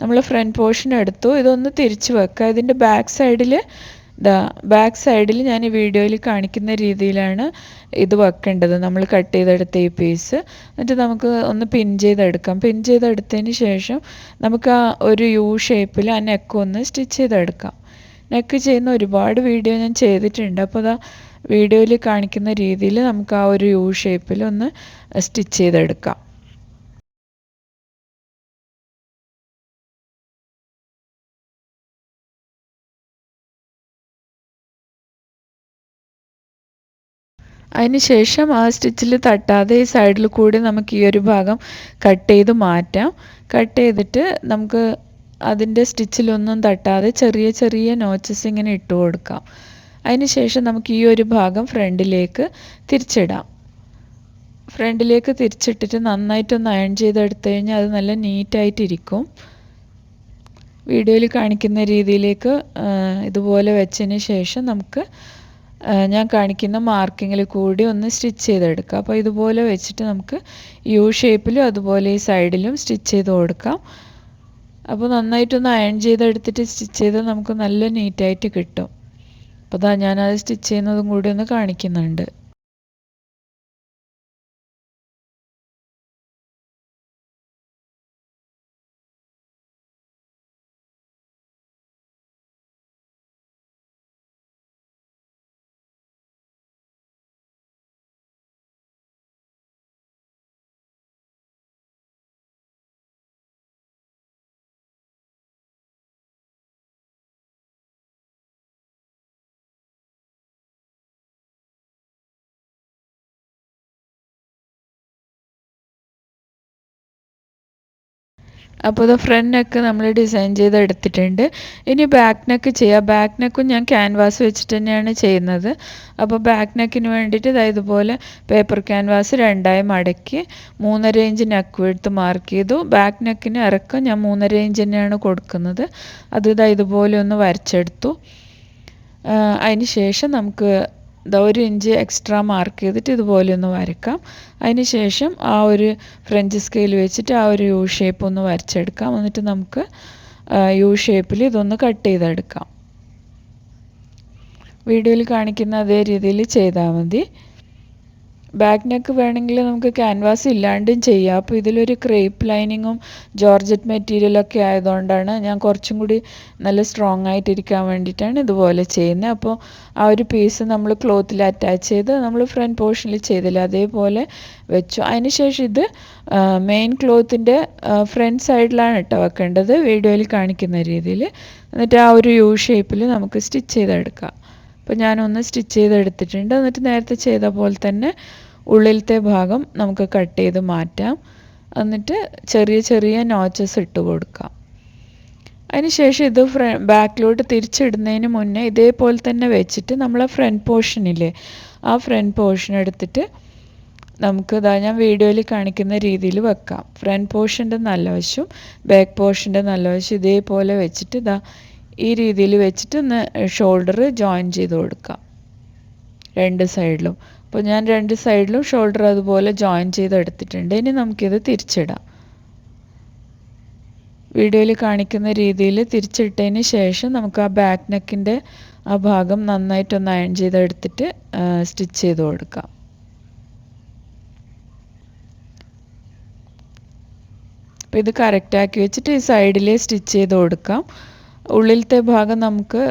നമ്മൾ ഫ്രണ്ട് പോർഷൻ എടുത്തു. ഇതൊന്ന് തിരിച്ച് വെക്കുക. ഇതിൻ്റെ ബാക്ക് സൈഡിൽ ഞാൻ ഈ വീഡിയോയിൽ കാണിക്കുന്ന രീതിയിലാണ് ഇത് വെക്കേണ്ടത്. നമ്മൾ കട്ട് ചെയ്തെടുത്ത ഈ പീസ് എന്നിട്ട് നമുക്ക് ഒന്ന് പിൻ ചെയ്തെടുക്കാം. പിൻ ചെയ്തെടുത്തതിന് ശേഷം നമുക്ക് ആ ഒരു യു ഷേപ്പിൽ ആ നെക്ക് ഒന്ന് സ്റ്റിച്ച് ചെയ്തെടുക്കാം. നെക്ക് ചെയ്യുന്ന ഒരുപാട് വീഡിയോ ഞാൻ ചെയ്തിട്ടുണ്ട്. അപ്പോൾ അതാ വീഡിയോയിൽ കാണിക്കുന്ന രീതിയിൽ നമുക്ക് ആ ഒരു യു ഷേപ്പിൽ ഒന്ന് സ്റ്റിച്ച് ചെയ്തെടുക്കാം. അതിന് ശേഷം ആ സ്റ്റിച്ചിൽ തട്ടാതെ ഈ സൈഡിൽ കൂടി നമുക്ക് ഈ ഒരു ഭാഗം കട്ട് ചെയ്ത് മാറ്റാം. കട്ട് ചെയ്തിട്ട് നമുക്ക് അതിൻ്റെ സ്റ്റിച്ചിലൊന്നും തട്ടാതെ ചെറിയ ചെറിയ നോച്ചസ് ഇങ്ങനെ ഇട്ട് കൊടുക്കാം. അതിന് ശേഷം നമുക്ക് ഈ ഒരു ഭാഗം ഫ്രണ്ടിലേക്ക് തിരിച്ചിടാം. ഫ്രണ്ടിലേക്ക് തിരിച്ചിട്ടിട്ട് നന്നായിട്ടൊന്ന് അയൺ ചെയ്തെടുത്തു കഴിഞ്ഞാൽ അത് നല്ല നീറ്റായിട്ടിരിക്കും. വീഡിയോയിൽ കാണിക്കുന്ന രീതിയിലേക്ക് ഇതുപോലെ വെച്ചതിന് ശേഷം നമുക്ക് ഞാൻ കാണിക്കുന്ന മാർക്കിങ്ങിൽ കൂടി ഒന്ന് സ്റ്റിച്ച് ചെയ്തെടുക്കാം. അപ്പോൾ ഇതുപോലെ വെച്ചിട്ട് നമുക്ക് യു ഷേപ്പിലും അതുപോലെ ഈ സൈഡിലും സ്റ്റിച്ച് ചെയ്ത് കൊടുക്കാം. അപ്പോൾ നന്നായിട്ടൊന്ന് അയൺ ചെയ്തെടുത്തിട്ട് സ്റ്റിച്ച് ചെയ്താൽ നമുക്ക് നല്ല നീറ്റായിട്ട് കിട്ടും. അപ്പോൾ അതാ ഞാനത് സ്റ്റിച്ച് ചെയ്യുന്നതും കൂടി ഒന്ന് കാണിക്കുന്നുണ്ട്. അപ്പോൾ ഇത് ഫ്രണ്ട് നെക്ക് നമ്മൾ ഡിസൈൻ ചെയ്ത് എടുത്തിട്ടുണ്ട്. ഇനി ബാക്ക് നെക്ക് ചെയ്യാം. ബാക്ക് നെക്കും ഞാൻ ക്യാൻവാസ് വെച്ചിട്ട് തന്നെയാണ് ചെയ്യുന്നത്. അപ്പോൾ ബാക്ക് നെക്കിന് വേണ്ടിയിട്ട് ഇതുപോലെ പേപ്പർ ക്യാൻവാസ് രണ്ടായി മടക്കി 3.5 ഇഞ്ച് നെക്ക് വിഡ്ത്ത് മാർക്ക് ചെയ്തു. ബാക്ക് നെക്കിന് ഇറക്കം ഞാൻ 3.5 ഇഞ്ച് തന്നെയാണ് കൊടുക്കുന്നത്. അത് ഇതുപോലെ ഒന്ന് വരച്ചെടുത്തു. അതിന് ശേഷം നമുക്ക് 1 ഇഞ്ച് എക്സ്ട്രാ മാർക്ക് ചെയ്തിട്ട് ഇതുപോലെ ഒന്ന് വരക്കാം. അതിന് ശേഷം ആ ഒരു ഫ്രഞ്ച് സ്കെയിൽ വെച്ചിട്ട് ആ ഒരു യു ഷേപ്പ് ഒന്ന് വരച്ചെടുക്കാം. എന്നിട്ട് നമുക്ക് യു ഷേപ്പിൽ ഇതൊന്ന് കട്ട് ചെയ്തെടുക്കാം. വീഡിയോയിൽ കാണിക്കുന്ന അതേ രീതിയിൽ ചെയ്താൽ മതി. ബാക്ക് നെക്ക് വേണമെങ്കിൽ നമുക്ക് ക്യാൻവാസ് ഇല്ലാണ്ടും ചെയ്യാം. അപ്പോൾ ഇതിലൊരു ക്രേപ്പ് ലൈനിങ്ങും ജോർജറ്റ് മെറ്റീരിയലൊക്കെ ആയതുകൊണ്ടാണ് ഞാൻ കുറച്ചും കൂടി നല്ല സ്ട്രോങ് ആയിട്ടിരിക്കാൻ വേണ്ടിയിട്ടാണ് ഇതുപോലെ ചെയ്യുന്നത്. അപ്പോൾ ആ ഒരു പീസ് നമ്മൾ ക്ലോത്തിൽ അറ്റാച്ച് ചെയ്ത് നമ്മൾ ഫ്രണ്ട് പോർഷനിൽ ചെയ്തില്ല അതേപോലെ വെച്ചു. അതിന് ശേഷം ഇത് മെയിൻ ക്ലോത്തിൻ്റെ ഫ്രണ്ട് സൈഡിലാണ് കേട്ടോ വെക്കേണ്ടത്, വീഡിയോയിൽ കാണിക്കുന്ന രീതിയിൽ. എന്നിട്ട് ആ ഒരു യു ഷേപ്പിൽ നമുക്ക് സ്റ്റിച്ച് ചെയ്തെടുക്കാം. അപ്പോൾ ഞാനൊന്ന് സ്റ്റിച്ച് ചെയ്തെടുത്തിട്ടുണ്ട്. എന്നിട്ട് നേരത്തെ ചെയ്ത പോലെ തന്നെ ഉള്ളിലത്തെ ഭാഗം നമുക്ക് കട്ട് ചെയ്ത് മാറ്റാം. എന്നിട്ട് ചെറിയ ചെറിയ നോച്ചസ് ഇട്ട് കൊടുക്കാം. അതിന് ശേഷം ഇത് ബാക്കിലോട്ട് തിരിച്ചിടുന്നതിന് മുന്നേ ഇതേപോലെ തന്നെ വെച്ചിട്ട് നമ്മളെ ഫ്രണ്ട് പോർഷനില്ലേ ആ ഫ്രണ്ട് പോർഷൻ എടുത്തിട്ട് നമുക്ക് ഞാൻ വീഡിയോയിൽ കാണിക്കുന്ന രീതിയിൽ വെക്കാം. ഫ്രണ്ട് പോർഷൻ്റെ നല്ല വശവും ബാക്ക് പോർഷൻ്റെ നല്ല വശം ഇതേപോലെ വെച്ചിട്ട് ഈ രീതിയിൽ വെച്ചിട്ട് ഒന്ന് ഷോൾഡർ ജോയിൻ ചെയ്ത് കൊടുക്കാം രണ്ട് സൈഡിലും. അപ്പോൾ ഞാൻ രണ്ട് സൈഡിലും ഷോൾഡർ അതുപോലെ ജോയിൻ ചെയ്തെടുത്തിട്ടുണ്ട്. ഇനി നമുക്കിത് തിരിച്ചിടാം. വീഡിയോയിൽ കാണിക്കുന്ന രീതിയിൽ തിരിച്ചിട്ടതിന് ശേഷം നമുക്ക് ആ ബാക്ക് നെക്കിൻ്റെ ആ ഭാഗം നന്നായിട്ടൊന്ന് അയൺ ചെയ്തെടുത്തിട്ട് സ്റ്റിച്ച് ചെയ്ത് കൊടുക്കാം. അപ്പോൾ ഇത് കറക്റ്റാക്കി വെച്ചിട്ട് ഈ സൈഡിൽ സ്റ്റിച്ച് ചെയ്ത് കൊടുക്കാം. ഉള്ളിലത്തെ ഭാഗം നമുക്ക്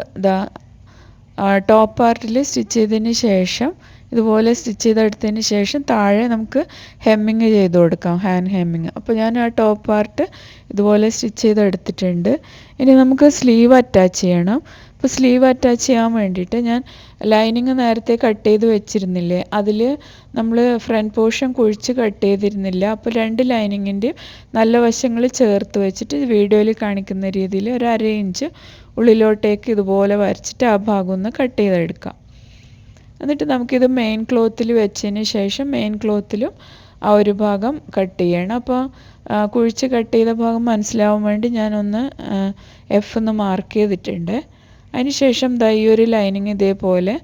ടോപ്പ് പാർട്ടിൽ സ്റ്റിച്ച് ചെയ്തതിന് ശേഷം ഇതുപോലെ സ്റ്റിച്ച് ചെയ്തെടുത്തതിന് ശേഷം താഴെ നമുക്ക് ഹെമ്മിങ് ചെയ്ത് കൊടുക്കാം, ഹാൻഡ് ഹെമ്മിങ്. അപ്പോൾ ഞാൻ ആ ടോപ്പ് പാർട്ട് ഇതുപോലെ സ്റ്റിച്ച് ചെയ്തെടുത്തിട്ടുണ്ട്. ഇനി നമുക്ക് സ്ലീവ് അറ്റാച്ച് ചെയ്യണം. അപ്പോൾ സ്ലീവ് അറ്റാച്ച് ചെയ്യാൻ വേണ്ടിയിട്ട് ഞാൻ ലൈനിങ് നേരത്തെ കട്ട് ചെയ്ത് വെച്ചിരുന്നില്ലേ, അതിൽ നമ്മൾ ഫ്രണ്ട് പോർഷൻ കുഴിച്ച് കട്ട് ചെയ്തിരുന്നില്ല. അപ്പോൾ രണ്ട് ലൈനിങ്ങിൻ്റെയും നല്ല വശങ്ങൾ ചേർത്ത് വെച്ചിട്ട് വീഡിയോയിൽ കാണിക്കുന്ന രീതിയിൽ ഒരു 1/2 ഇഞ്ച് ഉള്ളിലോട്ടേക്ക് ഇതുപോലെ വരച്ചിട്ട് ആ ഭാഗം ഒന്ന് കട്ട് ചെയ്തെടുക്കാം. എന്നിട്ട് നമുക്കിത് മെയിൻ ക്ലോത്തിൽ വെച്ചതിന് ശേഷം മെയിൻ ക്ലോത്തിലും ആ ഒരു ഭാഗം കട്ട് ചെയ്യണം. അപ്പോൾ കുഴിച്ച് കട്ട് ചെയ്ത ഭാഗം മനസ്സിലാവാൻ വേണ്ടി ഞാനൊന്ന് F എന്ന് മാർക്ക് ചെയ്തിട്ടുണ്ട്. അതിന് ശേഷം ഈ ഒരു ലൈനിങ് ഇതേപോലെ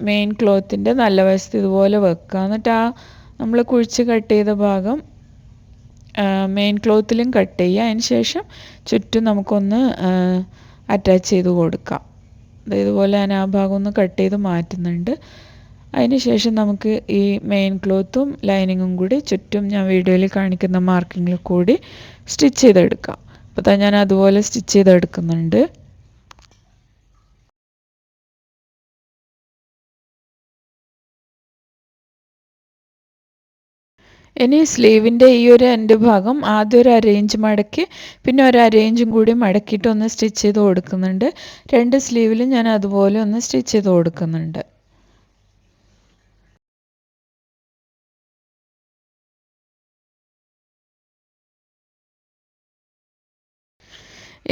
മെയിൻ ക്ലോത്തിൻ്റെ നല്ല വശത്ത് ഇതുപോലെ വെക്കുക. എന്നിട്ട് ആ നമ്മൾ കുഴിച്ച് കട്ട് ചെയ്ത ഭാഗം മെയിൻ ക്ലോത്തിലും കട്ട് ചെയ്യുക. അതിന് ശേഷം ചുറ്റും നമുക്കൊന്ന് അറ്റാച്ച് ചെയ്ത് കൊടുക്കാം. ഇതുപോലെ ഞാൻ ആ ഭാഗം ഒന്ന് കട്ട് ചെയ്ത് മാറ്റുന്നുണ്ട്. അതിന് ശേഷം നമുക്ക് ഈ മെയിൻ ക്ലോത്തും ലൈനിങ്ങും കൂടി ചുറ്റും ഞാൻ വീഡിയോയിൽ കാണിക്കുന്ന മാർക്കിങ്ങിൽ കൂടി സ്റ്റിച്ച് ചെയ്തെടുക്കാം. അപ്പോൾ ഞാൻ അതുപോലെ സ്റ്റിച്ച് ചെയ്തെടുക്കുന്നുണ്ട്. ഇനി സ്ലീവിൻ്റെ ഈ ഒരു എൻഡ് ഭാഗം ആദ്യം ഒരു അരയിഞ്ച് മടക്കി പിന്നെ ഒരു അരയിഞ്ചും കൂടി മടക്കിയിട്ട് ഒന്ന് സ്റ്റിച്ച് ചെയ്ത് കൊടുക്കുന്നുണ്ട്. രണ്ട് സ്ലീവിലും ഞാൻ അതുപോലെ ഒന്ന് സ്റ്റിച്ച് ചെയ്ത് കൊടുക്കുന്നുണ്ട്.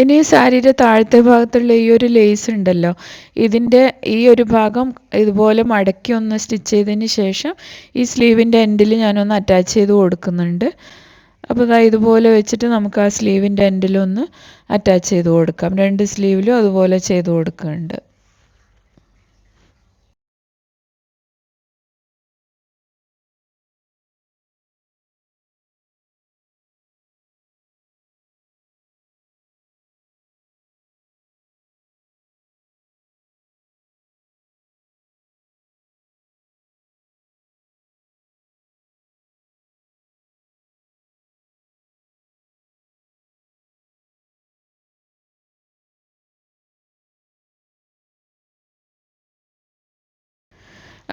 ഇനി സാരിയുടെ താഴത്തെ ഭാഗത്തുള്ള ഈ ഒരു ലേസ് ഉണ്ടല്ലോ, ഇതിൻ്റെ ഈ ഒരു ഭാഗം ഇതുപോലെ മടക്കി ഒന്ന് സ്റ്റിച്ച് ചെയ്തതിന് ശേഷം ഈ സ്ലീവിൻ്റെ എൻഡിൽ ഞാനൊന്ന് അറ്റാച്ച് ചെയ്ത് കൊടുക്കുന്നുണ്ട്. അപ്പോൾ ഇതാ ഇതുപോലെ വെച്ചിട്ട് നമുക്ക് ആ സ്ലീവിൻ്റെ എൻഡിലൊന്ന് അറ്റാച്ച് ചെയ്ത് കൊടുക്കാം. രണ്ട് സ്ലീവിലും അതുപോലെ ചെയ്ത് കൊടുക്കുന്നുണ്ട്.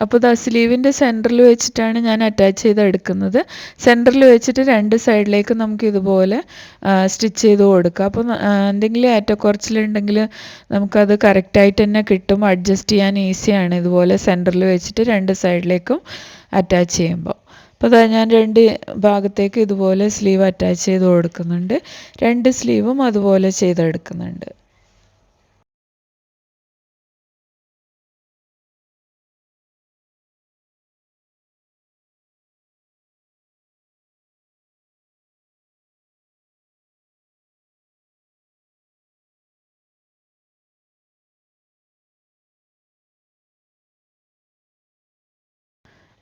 അപ്പോൾ ദാ സ്ലീവിൻ്റെ സെൻറ്ററിൽ വെച്ചിട്ടാണ് ഞാൻ അറ്റാച്ച് ചെയ്ത് എടുക്കുന്നത്. സെൻറ്ററിൽ വെച്ചിട്ട് രണ്ട് സൈഡിലേക്ക് നമുക്ക് ഇതുപോലെ സ്റ്റിച്ച് ചെയ്ത് കൊടുക്കാം. അപ്പോൾ എന്തെങ്കിലും ഏറ്റക്കുറച്ചിലുണ്ടെങ്കിൽ നമുക്കത് കറക്റ്റായിട്ട് തന്നെ കിട്ടും. അഡ്ജസ്റ്റ് ചെയ്യാൻ ഈസിയാണ് ഇതുപോലെ സെൻറ്ററിൽ വെച്ചിട്ട് രണ്ട് സൈഡിലേക്കും അറ്റാച്ച് ചെയ്യുമ്പോൾ. അപ്പോൾ അതാ ഞാൻ രണ്ട് ഭാഗത്തേക്ക് ഇതുപോലെ സ്ലീവ് അറ്റാച്ച് ചെയ്ത് കൊടുക്കുന്നുണ്ട്. രണ്ട് സ്ലീവും അതുപോലെ ചെയ്തെടുക്കുന്നുണ്ട്.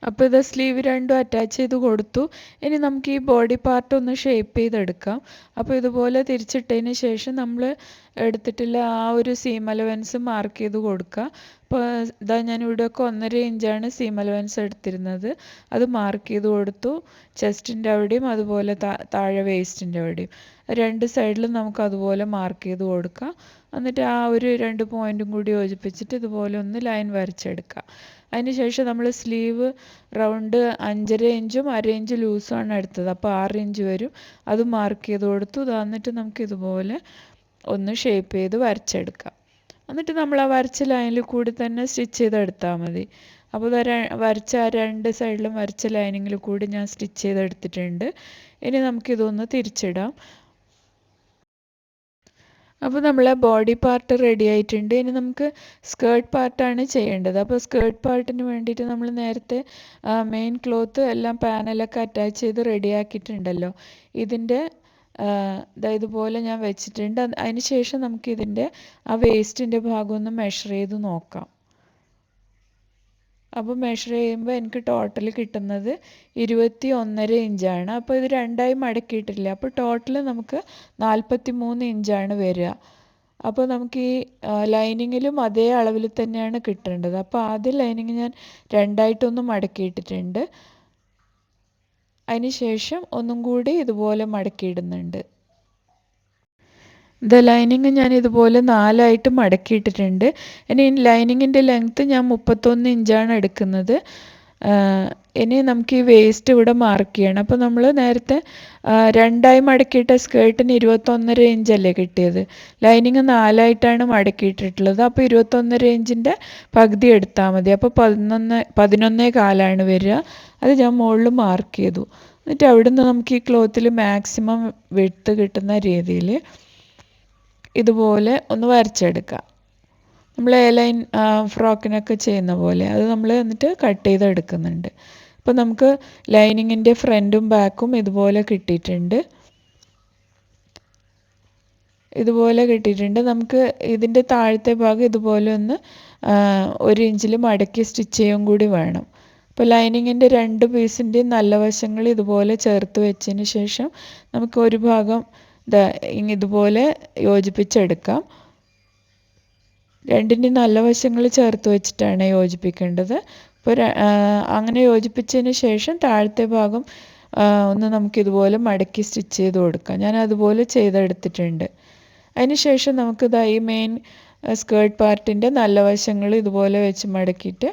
അപ്പോൾ ഇത് സ്ലീവ് രണ്ടും അറ്റാച്ച് ചെയ്ത് കൊടുത്തു. ഇനി നമുക്ക് ഈ ബോഡി പാർട്ട് ഒന്ന് ഷേപ്പ് ചെയ്തെടുക്കാം. അപ്പോൾ ഇതുപോലെ തിരിച്ചിട്ടതിന് ശേഷം നമ്മൾ എടുത്തിട്ടുള്ള ആ ഒരു സീം അലവൻസ് മാർക്ക് ചെയ്ത് കൊടുക്കുക. അപ്പോൾ ഇതാ ഞാനിവിടെയൊക്കെ 1.5 ഇഞ്ചാണ് സീം അലവൻസ് എടുത്തിരുന്നത്. അത് മാർക്ക് ചെയ്ത് കൊടുത്തു. ചെസ്റ്റിൻ്റെ അവിടെയും അതുപോലെ താഴെ വേസ്റ്റിൻ്റെ അവിടെയും രണ്ട് സൈഡിലും നമുക്ക് അതുപോലെ മാർക്ക് ചെയ്ത് കൊടുക്കാം. എന്നിട്ട് ആ ഒരു രണ്ട് പോയിൻറ്റും കൂടി യോജിപ്പിച്ചിട്ട് ഇതുപോലെ ഒന്ന് ലൈൻ വരച്ചെടുക്കുക. അതിനുശേഷം നമ്മൾ സ്ലീവ് റൗണ്ട് 5.5 ഇഞ്ചും 1/2 ഇഞ്ച് ലൂസുമാണ് എടുത്തത്. അപ്പോൾ 6 ഇഞ്ച് വരും. അത് മാർക്ക് ചെയ്ത് കൊടുത്തു. എന്നിട്ട് നമുക്ക് ഇതുപോലെ ഒന്ന് ഷേപ്പ് ചെയ്ത് വരച്ചെടുക്കാം. എന്നിട്ട് നമ്മൾ ആ വരച്ച ലൈനിൽ കൂടി തന്നെ സ്റ്റിച്ച് ചെയ്തെടുത്താൽ മതി. അപ്പോൾ വരച്ച ആ രണ്ട് സൈഡിലും വരച്ച ലൈനിങ്ങിൽ കൂടി ഞാൻ സ്റ്റിച്ച് ചെയ്തെടുത്തിട്ടുണ്ട്. ഇനി നമുക്കിതൊന്ന് തിരിച്ചിടാം. അപ്പോൾ നമ്മളെ ബോഡി പാർട്ട് റെഡി ആയിട്ടുണ്ട്. ഇനി നമുക്ക് സ്കേർട്ട് പാർട്ടാണ് ചെയ്യേണ്ടത്. അപ്പോൾ സ്കേർട്ട് പാർട്ടിന് വേണ്ടിയിട്ട് നമ്മൾ നേരത്തെ മെയിൻ ക്ലോത്ത് എല്ലാം പാനലൊക്കെ അറ്റാച്ച് ചെയ്ത് റെഡിയാക്കിയിട്ടുണ്ടല്ലോ. ഇതിൻ്റെ ഇതുപോലെ ഞാൻ വെച്ചിട്ടുണ്ട്. അതിന് ശേഷം നമുക്കിതിൻ്റെ ആ വേസ്റ്റിൻ്റെ ഭാഗം ഒന്ന് മെഷർ ചെയ്ത് നോക്കാം. അപ്പോൾ മെഷർ ചെയ്യുമ്പോൾ എനിക്ക് ടോട്ടൽ കിട്ടുന്നത് 21.5 ഇഞ്ചാണ്. അപ്പോൾ ഇത് രണ്ടായി മടക്കിയിട്ടില്ല. അപ്പോൾ ടോട്ടൽ നമുക്ക് 43 ഇഞ്ചാണ് വരിക. അപ്പോൾ നമുക്ക് ഈ ലൈനിങ്ങിലും അതേ അളവിൽ തന്നെയാണ് കിട്ടേണ്ടത്. അപ്പോൾ ആദ്യം ലൈനിങ് ഞാൻ രണ്ടായിട്ടൊന്ന് മടക്കിയിട്ടിട്ടുണ്ട്. അതിന് ശേഷം ഒന്നും കൂടി ഇതുപോലെ മടക്കിയിടുന്നുണ്ട്. ലൈനിങ് ഞാൻ ഇതുപോലെ 4 ആയിട്ട് മടക്കിയിട്ടിട്ടുണ്ട്. ഇനി ലൈനിങ്ങിൻ്റെ ലെങ്ത്ത് ഞാൻ 31 ഇഞ്ചാണ് എടുക്കുന്നത്. ഇനി നമുക്ക് ഈ വേസ്റ്റ് ഇവിടെ മാർക്ക് ചെയ്യണം. അപ്പോൾ നമ്മൾ നേരത്തെ രണ്ടായി മടക്കിയിട്ട സ്കേർട്ടിന് 21.5 ഇഞ്ചല്ലേ കിട്ടിയത്. ലൈനിങ് 4 ആയിട്ടാണ് മടക്കിയിട്ടിട്ടുള്ളത്. അപ്പോൾ 21.5 ഇഞ്ചിൻ്റെ പകുതി എടുത്താൽ മതി. അപ്പോൾ 11.25 വരിക. അത് ഞാൻ മുകളിൽ മാർക്ക് ചെയ്തു. എന്നിട്ട് അവിടുന്ന് നമുക്ക് ഈ ക്ലോത്തിൽ മാക്സിമം വിഡ്ത്ത് കിട്ടുന്ന രീതിയിൽ ഇതുപോലെ ഒന്ന് വരച്ചെടുക്കാം. നമ്മൾ ലൈൻ ഫ്രോക്കിനൊക്കെ ചെയ്യുന്ന പോലെ അത് നമ്മൾ എന്നിട്ട് കട്ട് ചെയ്തെടുക്കുന്നുണ്ട്. അപ്പോൾ നമുക്ക് ലൈനിങ്ങിൻ്റെ ഫ്രണ്ടും ബാക്കും ഇതുപോലെ കിട്ടിയിട്ടുണ്ട്. നമുക്ക് ഇതിൻ്റെ താഴത്തെ ഭാഗം ഇതുപോലെ ഒന്ന് 1 ഇഞ്ചിൽ മടക്കി സ്റ്റിച്ച് ചെയ്യും കൂടി വേണം. അപ്പോൾ ലൈനിങ്ങിൻ്റെ രണ്ട് പീസിൻ്റെയും നല്ല വശങ്ങൾ ഇതുപോലെ ചേർത്ത് വെച്ചതിന് ശേഷം നമുക്ക് ഒരു ഭാഗം ഇതുപോലെ യോജിപ്പിച്ചെടുക്കാം. രണ്ടിൻ്റെയും നല്ല വശങ്ങൾ ചേർത്ത് വെച്ചിട്ടാണ് യോജിപ്പിക്കേണ്ടത്. അപ്പോൾ അങ്ങനെ യോജിപ്പിച്ചതിന് ശേഷം താഴത്തെ ഭാഗം ഒന്ന് നമുക്കിതുപോലെ മടക്കി സ്റ്റിച്ച് ചെയ്ത് കൊടുക്കാം. ഞാൻ അതുപോലെ ചെയ്തെടുത്തിട്ടുണ്ട്. അതിന് ശേഷം നമുക്ക് ഈ മെയിൻ സ്കേർട്ട് പാർട്ടിൻ്റെ നല്ല വശങ്ങൾ ഇതുപോലെ വെച്ച് മടക്കിയിട്ട്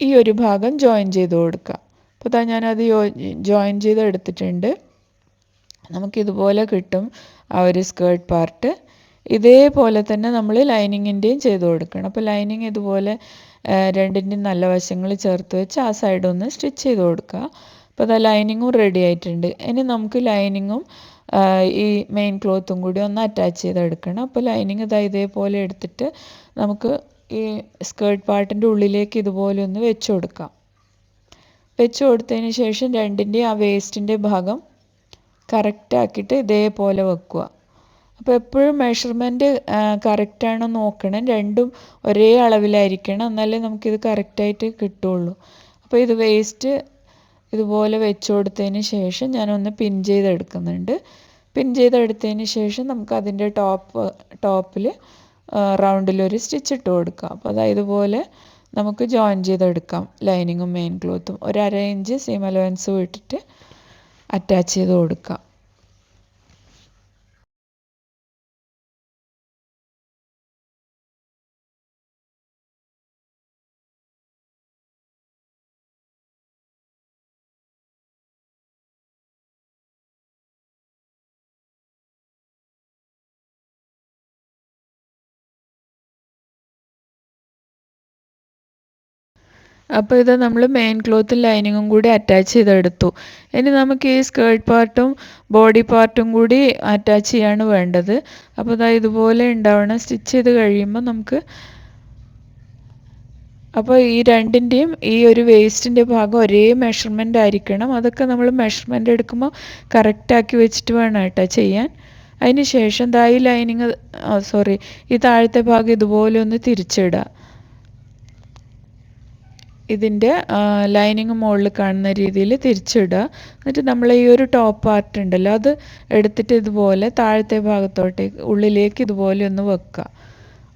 ഈ ഒരു ഭാഗം ജോയിൻ ചെയ്ത് കൊടുക്കാം. അപ്പോൾ ഇതാ ഞാനത് ജോയിൻ ചെയ്ത് എടുത്തിട്ടുണ്ട്. നമുക്കിതുപോലെ കിട്ടും ആ ഒരു സ്കേർട്ട് പാർട്ട്. ഇതേപോലെ തന്നെ നമ്മൾ ലൈനിങ്ങിൻ്റെയും ചെയ്ത് കൊടുക്കണം. അപ്പോൾ ലൈനിങ് ഇതുപോലെ രണ്ടിൻ്റെയും നല്ല വശങ്ങൾ ചേർത്ത് വെച്ച് ആ സൈഡൊന്ന് സ്റ്റിച്ച് ചെയ്ത് കൊടുക്കുക. അപ്പോൾ അത് ലൈനിങ്ങും റെഡി ആയിട്ടുണ്ട്. ഇനി നമുക്ക് ലൈനിങ്ങും ഈ മെയിൻ ക്ലോത്തും കൂടി ഒന്ന് അറ്റാച്ച് ചെയ്തെടുക്കണം. അപ്പോൾ ലൈനിങ് ഇതേപോലെ എടുത്തിട്ട് നമുക്ക് ഈ സ്കേർട്ട് പാർട്ടിൻ്റെ ഉള്ളിലേക്ക് ഇതുപോലെ ഒന്ന് വെച്ച് കൊടുക്കാം. വെച്ച് കൊടുത്തതിന് ശേഷം രണ്ടിൻ്റെയും ആ വേസ്റ്റിൻ്റെ ഭാഗം കറക്റ്റാക്കിയിട്ട് ഇതേപോലെ വെക്കുക. അപ്പോൾ എപ്പോഴും മെഷർമെൻറ്റ് കറക്റ്റാണോ നോക്കണം. രണ്ടും ഒരേ അളവിലായിരിക്കണം, എന്നാലേ നമുക്കിത് കറക്റ്റായിട്ട് കിട്ടുള്ളൂ. അപ്പോൾ ഇത് വേസ്റ്റ് ഇതുപോലെ വെച്ച് കൊടുത്തതിന് ശേഷം ഞാനൊന്ന് പിൻ ചെയ്തെടുക്കുന്നുണ്ട്. പിൻ ചെയ്തെടുത്തതിന് ശേഷം നമുക്ക് അതിൻ്റെ ടോപ്പിൽ റൗണ്ടിലൊരു സ്റ്റിച്ച് ഇട്ട് കൊടുക്കാം. അപ്പോൾ അതായത് ഇതുപോലെ നമുക്ക് ജോയിൻ ചെയ്തെടുക്കാം. ലൈനിങ്ങും മെയിൻ ക്ലോത്തും 1/2 ഇഞ്ച് സീം അലവൻസ് വിട്ടിട്ട് അറ്റാച്ച് ചെയ്ത് കൊടുക്കാം. അപ്പോൾ ഇത് നമ്മൾ മെയിൻ ക്ലോത്തും ലൈനിങ്ങും കൂടി അറ്റാച്ച് ചെയ്തെടുത്തു. ഇനി നമുക്ക് ഈ സ്കേർട്ട് പാർട്ടും ബോഡി പാർട്ടും കൂടി അറ്റാച്ച് ചെയ്യാണ് വേണ്ടത്. അപ്പോൾ ഇതാ ഇതുപോലെ ഉണ്ടാവണം. സ്റ്റിച്ച് ചെയ്ത് കഴിയുമ്പോൾ നമുക്ക് അപ്പോൾ ഈ രണ്ടിൻ്റെയും ഈ ഒരു വേസ്റ്റിൻ്റെ ഭാഗം ഒരേ മെഷർമെൻ്റ് ആയിരിക്കണം. അതൊക്കെ നമ്മൾ മെഷർമെൻ്റ് എടുക്കുമ്പോൾ കറക്റ്റാക്കി വെച്ചിട്ട് വേണം കേട്ടോ ചെയ്യാൻ. അതിന് ശേഷം ദാ ഈ ലൈനിങ് ഈ താഴത്തെ ഭാഗം ഇതുപോലെ ഒന്ന് തിരിച്ചിടുക. ഇതിൻ്റെ ലൈനിങ് മുകളിൽ കാണുന്ന രീതിയിൽ തിരിച്ചിടുക. എന്നിട്ട് നമ്മൾ ഈ ഒരു ടോപ്പ് പാർട്ട് ഉണ്ടല്ലോ അത് എടുത്തിട്ട് ഇതുപോലെ താഴത്തെ ഭാഗത്തോട്ടേക്ക് ഉള്ളിലേക്ക് ഇതുപോലെ ഒന്ന് വെക്കുക.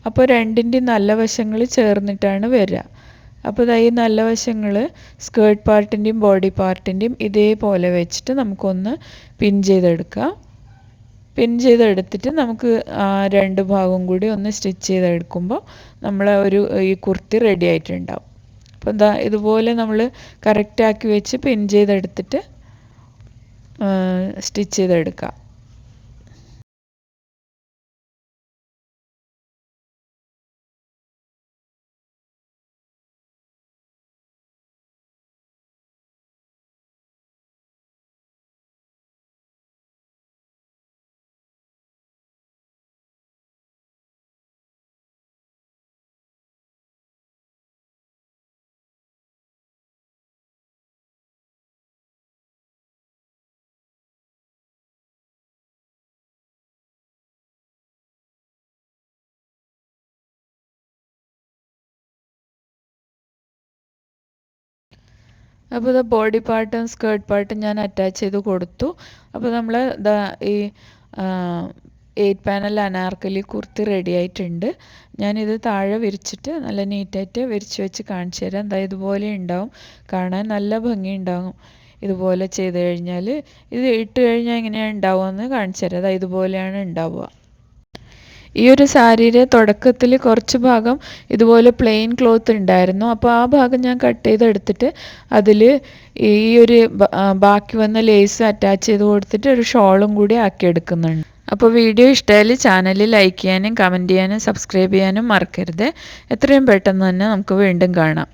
അപ്പോൾ രണ്ടിൻ്റെയും നല്ല വശങ്ങൾ ചേർന്നിട്ടാണ് വരിക. അപ്പോൾ ഈ നല്ല വശങ്ങൾ സ്കേർട്ട് പാർട്ടിൻ്റെയും ബോഡി പാർട്ടിൻ്റെയും ഇതേപോലെ വെച്ചിട്ട് നമുക്കൊന്ന് പിൻ ചെയ്തെടുക്കാം. പിൻ ചെയ്തെടുത്തിട്ട് നമുക്ക് രണ്ട് ഭാഗവും കൂടി ഒന്ന് സ്റ്റിച്ച് ചെയ്തെടുക്കുമ്പോൾ നമ്മളെ ഈ കുർത്തി റെഡി ആയിട്ടുണ്ടാവും. അപ്പോൾ ഇതുപോലെ നമ്മൾ കറക്റ്റാക്കി വെച്ച് പിൻ ചെയ്തെടുത്തിട്ട് സ്റ്റിച്ച് ചെയ്തെടുക്കാം. അപ്പോൾ ഇത് ബോഡി പാർട്ടും സ്കേർട്ട് പാർട്ടും ഞാൻ അറ്റാച്ച് ചെയ്ത് കൊടുത്തു. അപ്പോൾ നമ്മൾ ഈ 8 പാനൽ അനാർക്കലി കുർത്തി റെഡി ആയിട്ടുണ്ട്. ഞാനിത് താഴെ വിരിച്ചിട്ട് നല്ല നീറ്റായിട്ട് വിരിച്ച് വെച്ച് കാണിച്ചു തരാം. ഇതുപോലെ ഉണ്ടാവും, കാണാൻ നല്ല ഭംഗി ഇതുപോലെ ചെയ്ത് കഴിഞ്ഞാൽ. ഇത് ഇട്ട് കഴിഞ്ഞാൽ എങ്ങനെയാണ് ഉണ്ടാവുക കാണിച്ചു തരാം. ഇതുപോലെയാണ് ഉണ്ടാവുക. ഈ ഒരു സാരിയുടെ തുടക്കത്തിൽ കുറച്ച് ഭാഗം ഇതുപോലെ പ്ലെയിൻ ക്ലോത്ത് ഉണ്ടായിരുന്നു. അപ്പോൾ ആ ഭാഗം ഞാൻ കട്ട് ചെയ്തെടുത്തിട്ട് അതിൽ ഈ ഒരു ബാക്കി വന്ന ലേസ് അറ്റാച്ച് ചെയ്ത് കൊടുത്തിട്ട് ഒരു ഷോളും കൂടി ആക്കിയെടുക്കുന്നുണ്ട്. അപ്പോൾ വീഡിയോ ഇഷ്ടമായാൽ ചാനൽ ലൈക്ക് ചെയ്യാനും കമൻറ്റ് ചെയ്യാനും സബ്സ്ക്രൈബ് ചെയ്യാനും മറക്കരുത്. എത്രയും പെട്ടെന്ന് തന്നെ നമുക്ക് വീണ്ടും കാണാം.